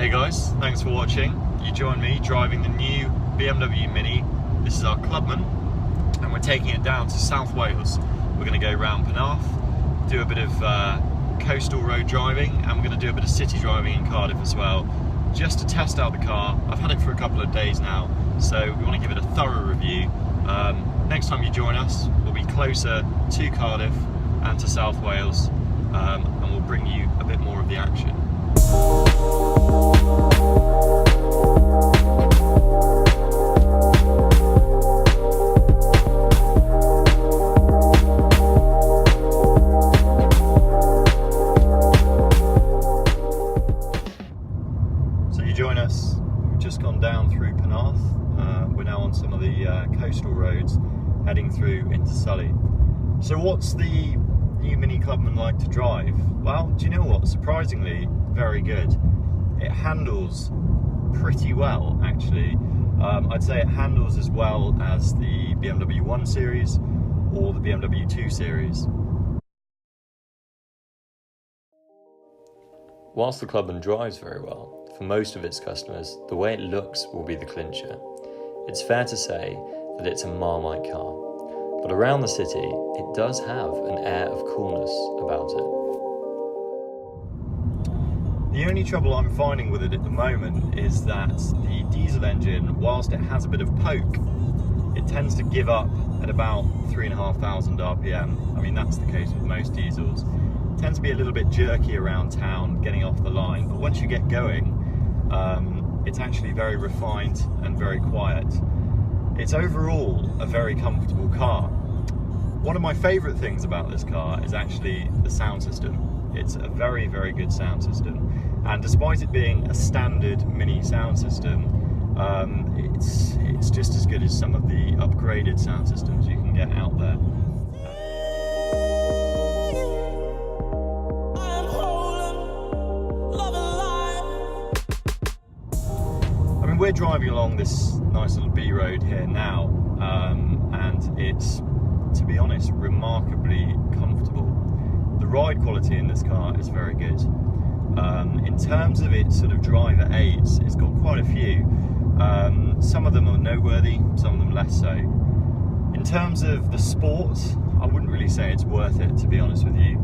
Hey guys, thanks for watching. You join me driving the new BMW Mini. This is our Clubman, and we're taking it down to South Wales. We're going to go round Penarth, do a bit of coastal road driving, and we're going to do a bit of city driving in Cardiff as well, just to test out the car. I've had it for a couple of days now, so we want to give it a thorough review. Next time you join us, we'll be closer to Cardiff and to South Wales, and we'll bring you a bit more of the action. So you join us, we've just gone down through Penarth. We're now on some of the coastal roads heading through into Surrey. So what's the new Mini Clubman like to drive? Well, do you know what? Surprisingly, very good. It handles pretty well, actually. I'd say it handles as well as the BMW 1 Series or the BMW 2 Series. Whilst the Clubman drives very well, for most of its customers, the way it looks will be the clincher. It's fair to say that it's a Marmite car, but around the city, it does have an air of coolness about it. The only trouble I'm finding with it at the moment is that the diesel engine, whilst it has a bit of poke, it tends to give up at about 3,500 RPM. I mean, that's the case with most diesels. It tends to be a little bit jerky around town, getting off the line, but once you get going, it's actually very refined and very quiet. It's overall a very comfortable car. One of my favourite things about this car is actually the sound system. It's a very, very good sound system. And despite it being a standard Mini sound system, it's just as good as some of the upgraded sound systems you can get out there. I mean, we're driving along this nice little B road here now, and it's, to be honest, remarkably comfortable. The ride quality in this car is very good. In terms of its sort of driver aids, it's got quite a few. Some of them are noteworthy, some of them less so. In terms of the sport, I wouldn't really say it's worth it, to be honest with you.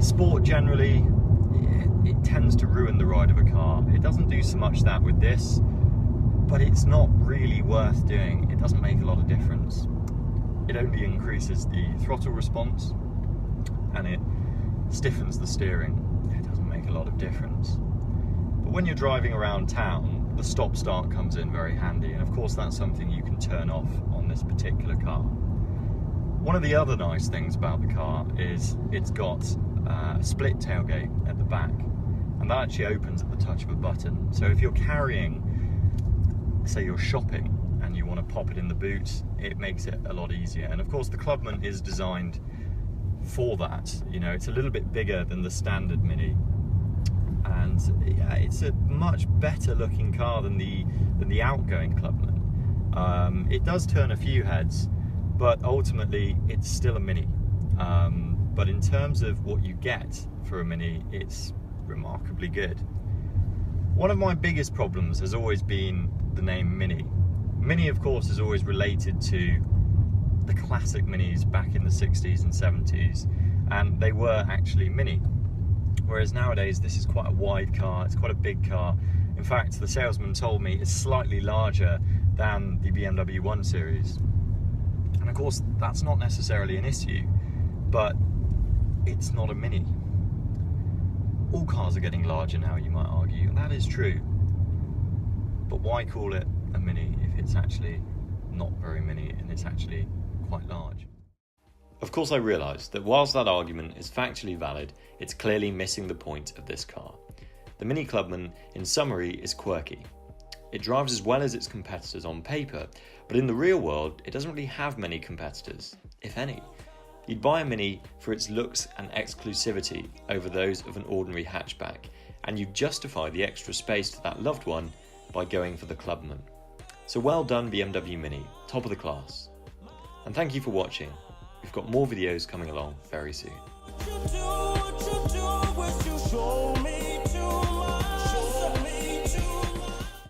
Sport generally, it tends to ruin the ride of a car. It doesn't do so much that with this, but it's not really worth doing. It doesn't make a lot of difference. It only increases the throttle response and it stiffens the steering. It doesn't make a lot of difference. But when you're driving around town, the stop-start comes in very handy, and of course that's something you can turn off on this particular car. One of the other nice things about the car is it's got a split tailgate at the back, and that actually opens at the touch of a button. So if you're carrying, say you're shopping and you want to pop it in the boot, it makes it a lot easier. And of course the Clubman is designed for that. You know, it's a little bit bigger than the standard Mini, and yeah, it's a much better looking car than the outgoing Clubman. It does turn a few heads, but ultimately it's still a Mini. But in terms of what you get for a Mini, it's remarkably good. One of my biggest problems has always been the name Mini. Mini, of course, is always related to the classic Minis back in the 60s and 70s, and they were actually Mini. Whereas nowadays this is quite a wide car, it's quite a big car. In fact, the salesman told me it's slightly larger than the BMW 1 Series. And of course, that's not necessarily an issue, but it's not a Mini. All cars are getting larger now, you might argue, and that is true. But why call it a Mini if it's actually not very mini and it's actually quite large? Of course, I realise that whilst that argument is factually valid, it's clearly missing the point of this car. The Mini Clubman, in summary, is quirky. It drives as well as its competitors on paper, but in the real world, it doesn't really have many competitors, if any. You'd buy a Mini for its looks and exclusivity over those of an ordinary hatchback, and you'd justify the extra space to that loved one by going for the Clubman. So well done, BMW Mini, top of the class. And thank you for watching. We've got more videos coming along very soon.